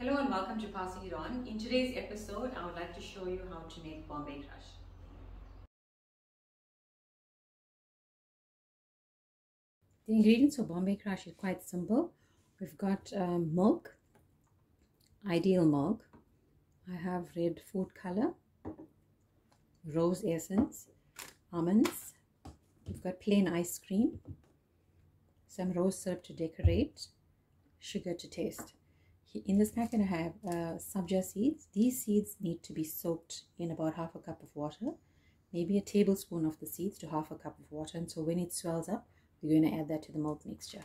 Hello and welcome to Passing It On. In today's episode, I would like to show you how to make Bombay Crush. The ingredients for Bombay Crush is quite simple. We've got milk, ideal milk. I have red food color, rose essence, almonds. We've got plain ice cream, some rose syrup to decorate, sugar to taste. In this packet I have Subja seeds. These seeds need to be soaked in about half a cup of water, maybe a tablespoon of the seeds to half a cup of water. And so when it swells up, we're going to add that to the milk mixture.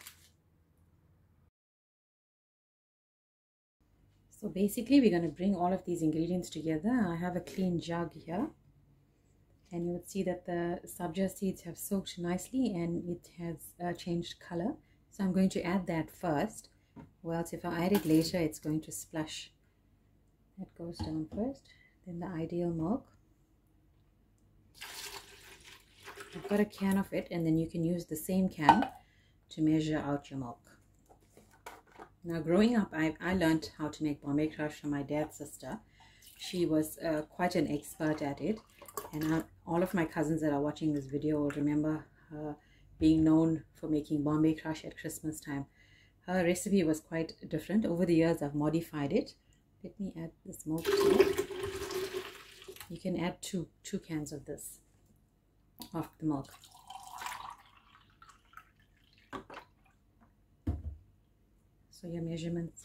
So basically we're going to bring all of these ingredients together. I have a clean jug here, and you would see that the Subja seeds have soaked nicely and it has changed color. So I'm going to add that first. Or else if I add it later, it's going to splash. That goes down first. Then the ideal milk. I've got a can of it, and then you can use the same can to measure out your milk. Now growing up, I learned how to make Bombay Crush from my dad's sister. She was quite an expert at it, and all of my cousins that are watching this video will remember her being known for making Bombay Crush at Christmas time. Her recipe was quite different. Over the years, I've modified it. Let me add this milk to it. You can add two cans of this, of the milk. So your measurements,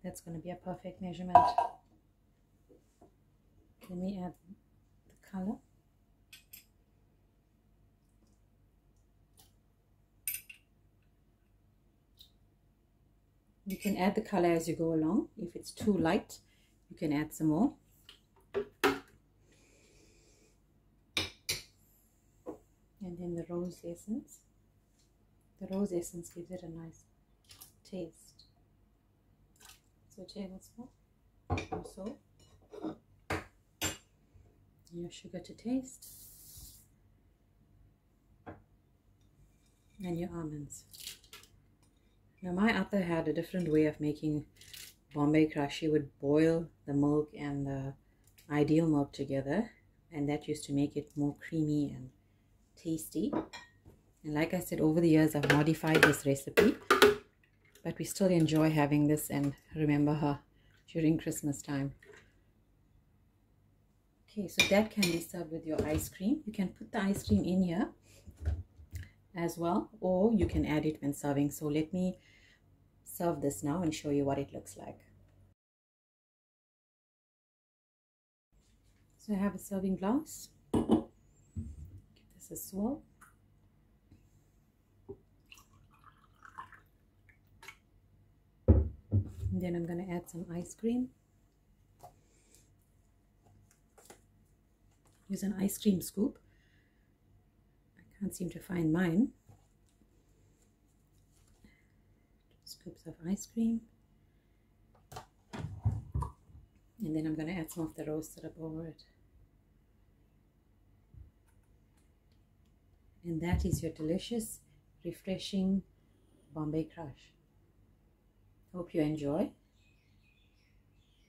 that's going to be a perfect measurement. Let me add the color. You can add the color as you go along. If it's too light, you can add some more. And then the rose essence. The rose essence gives it a nice taste. So a tablespoon or so. Your sugar to taste. And your almonds. Now my Atta had a different way of making Bombay Crush. She would boil the milk and the ideal milk together, and that used to make it more creamy and tasty. And like I said, over the years I've modified this recipe, but we still enjoy having this and remember her during Christmas time. Okay, so that can be served with your ice cream. You can put the ice cream in here as well, or you can add it when serving. So let me serve this now and show you what it looks like. So I have a serving glass. Give this a swirl. And then I'm going to add some ice cream. Use an ice cream scoop. Can't seem to find mine. Scoops of ice cream, and then I'm going to add some of the rose syrup over it, and that is your delicious, refreshing Bombay Crush. Hope you enjoy.